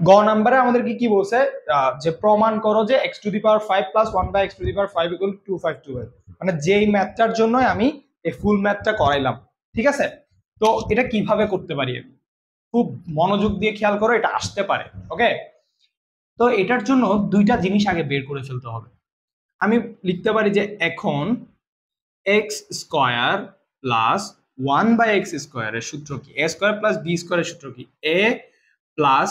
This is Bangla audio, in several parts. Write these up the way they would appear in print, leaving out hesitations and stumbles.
গ নাম্বারে আমাদের কি বলছে, যে প্রমাণ করো যে x to the power 5 plus 1 by x to the power 5 equal 252, মানে যেই ম্যাথটার জন্য আমি এই ফুল ম্যাথটা করাইলাম। ঠিক আছে, তো এটা কিভাবে করতে পারি, খুব মনোযোগ দিয়ে খেয়াল করো, এটা আসতে পারে। ওকে, তো এটার জন্য দুইটা জিনিস আগে বের করে ফেলতে হবে। আমি লিখতে পারি যে এখন এক্স স্কোয়ার প্লাস 1/x স্কোয়ারের সূত্র কি, a স্কোয়ার প্লাস b স্কোয়ারের সূত্র কি, a plus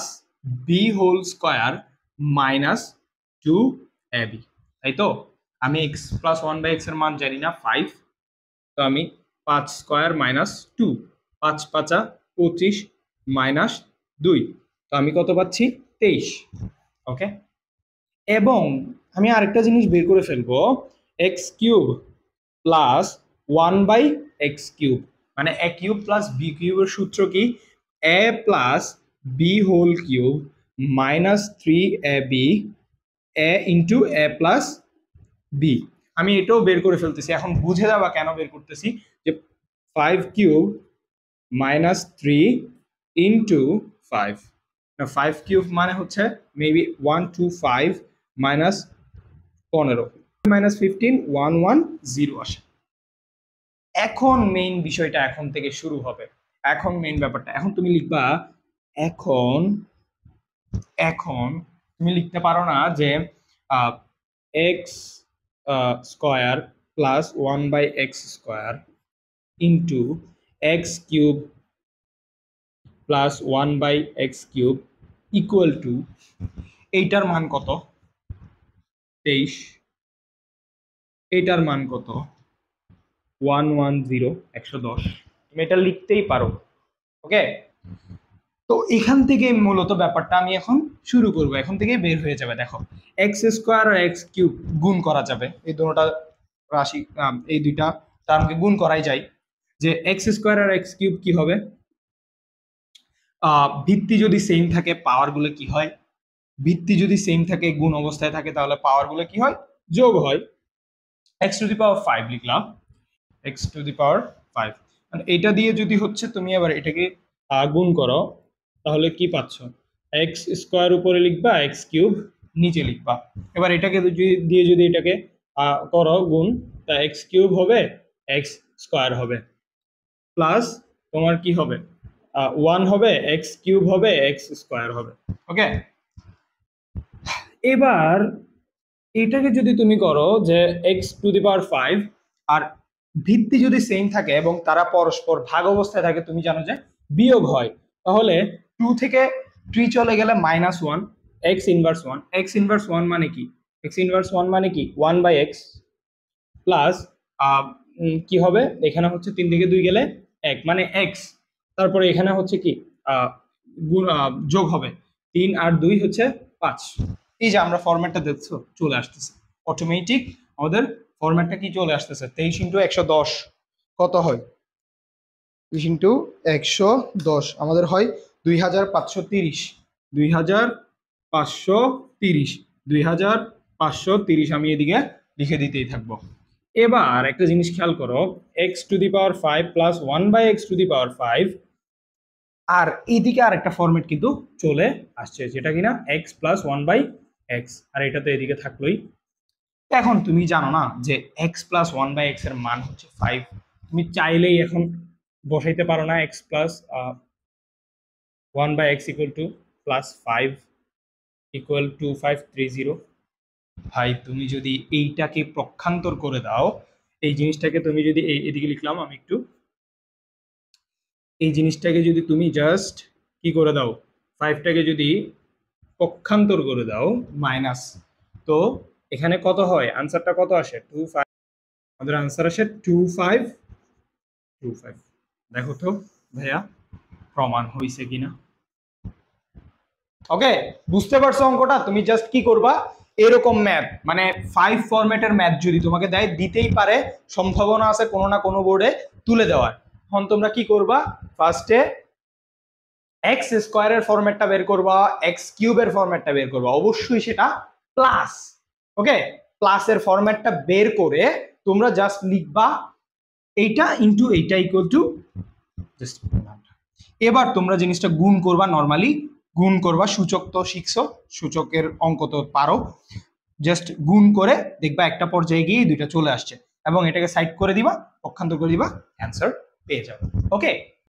B whole square minus 2ab, তাই তো? আমি x প্লাস 1/x এর মান জানি না 5, তো আমি 5 স্কোয়ার মাইনাস 2, 5 5 25 মাইনাস 2, তো আমি কত পাচ্ছি 23। ওকে, এবং আমি আরেকটা জিনিস বের করে ফেলবো, x cube plus 1/x cube, মানে a কিউব প্লাস b কিউবের সূত্র কি, a plus B whole cube minus 3ab a into a plus B. আমি এটাও বের করে ফেলতেছি, এখন বুঝে যাবা কেন বের করতেছি, যে 5 কিউব মাইনাস 3 ইন্টু 5, 5 কিউব মানে হচ্ছে মেবি 125 মাইনাস 15 মাইনাস 15 110 আসে। এখন মেইন বিষয়টা এখন থেকে শুরু হবে, এখন মেইন ব্যাপারটা, এখন তুমি লিখবা, এখন এখন তুমি লিখতে পারো না যে x square plus 1/x square into x cube plus 1/x cube equal to, এইটার মান কত 23, এইটার মান কত 110, 110, তুমি এটা লিখতেই পারো। ওকে, তো এখান থেকে মূলত ব্যাপারটা আমি এখন শুরু করব, এখন থেকে বের হয়ে যাবে। দেখো এক্স স্কোয়ার আর এক্স কিউব গুণ করা যাবে, এই দুটোটা রাশি, এই দুইটা টার্মকে গুণ করাই যায়, যে এক্স স্কোয়ার আর এক্স কিউব কি হবে, ভিত্তি যদি সেম থাকে পাওয়ার গুলো কি হয়, ভিত্তি যদি সেম থাকে গুণ অবস্থায় থাকে তাহলে পাওয়ার গুলো কি হয়, যোগ হয়। এক্স টু দি পাওয়ার 5 লিখলাম, এক্স টু দি পাওয়ার 5, মানে এটা দিয়ে যদি হচ্ছে তুমি আবার এটাকে গুণ করো তাহলে কি পাচ্ছ, এক্স স্কোয়ার উপরে লিখবা, এক্স কিউব নিচে লিখবা। এবার এটাকে দিয়ে যদি এটাকে করো গুণ, তা এক্স কিউব হবে এক্স স্কোয়ার হবে, প্লাস তোমার কি হবে 1 হবে, এক্স কিউব হবে এক্স স্কোয়ার হবে। ওকে, এবার এটাকে যদি তুমি করো যে এক্স টু দি পাওয়ার 5, আর ভিত্তি যদি সেম থাকে এবং তারা পরস্পর ভাগ অবস্থায় থাকে, তুমি জানো যে বিয়োগ হয়, তাহলে 2 থেকে 3 চলে গেলে -1, এক্স ইনভার্স 1, এক্স ইনভার্স 1 মানে কি, এক্স ইনভার্স 1 মানে কি 1/x প্লাস কি হবে, এখানে হচ্ছে 3 থেকে 2 গেলে 1 মানে এক্স, তারপরে এখানে হচ্ছে কি যোগ হবে 3 আর 2 হচ্ছে 5। এই যে আমরা ফরম্যাটটা দেখছো চলে আসতেছে অটোমেটিক, আমাদের ফরম্যাটটা কি চলে আসতেছে, 23 ইন্টু 110 কত হয়, 23 ইন্টু 110 আমাদের হয় 2530, 2530, 2530 আমি এদিকে লিখে দিতেই থাকবো। এবার একটা জিনিস খেয়াল করো, x to the power 5 plus 1/x to the power 5, আর এইদিকে আর একটা ফরম্যাট কিন্তু চলে আসছে, যেটা কিনা এক্স প্লাস 1/x, আর এটা তো এদিকে থাকলোই। এখন তুমি জানো না যে এক্স প্লাস 1/x এর মান হচ্ছে 5, তুমি চাইলেই এখন বসাইতে পারো না x plus 1/x equal to plus 5 equal to 530। ভাই তুমি যদি এইটাকে পক্ষান্তর করে দাও, এই জিনিসটাকে তুমি যদি এদিকে লিখলাম আমি একটু, এই জিনিসটাকে যদি তুমি জাস্ট কি করে দাও, 5টাকে যদি পক্ষান্তর করে দাও মাইনাস, তো এখানে কত হয়, আনসারটা কত আসে 25, আমাদের আনসার আসে 2525। দেখো তো ভাইয়া প্রমাণ হয়েছে কিনা। ওকে, বুঝতে পারছো অঙ্কটা? তুমি জাস্ট কি করবা, এরকম ম্যাথ মানে 5 ফরম্যাটের ম্যাথ যদি তোমাকে দেয়, দিতেই পারে, সম্ভাবনা আছে কোনো না কোনো বোর্ডে তুলে দেওয়ার। এখন তোমরা কি করবা, ফার্স্টে এক্স স্কোয়ারের ফরম্যাটটা বের করবা, এক্স কিউবের ফরম্যাটটা বের করবা, অবশ্যই সেটা প্লাস। ওকে, প্লাসের ফরম্যাটটা বের করে তোমরা জাস্ট লিখবা এইটা ইন্টু এইটা ইকুয়াল টু, এবার তোমরা জিনিসটা গুণ করবা নর্মালি গুণ করবা, সূচক তো শিখছো, সূচকের অঙ্ক তো পারো, জাস্ট গুণ করে দেখবা একটা পর্যায়ে গিয়ে দুইটা চলে আসছে এবং এটাকে সাইড করে দিবা, পক্ষান্তর করে দিবা, অ্যান্সার পেয়ে যাবে। ওকে,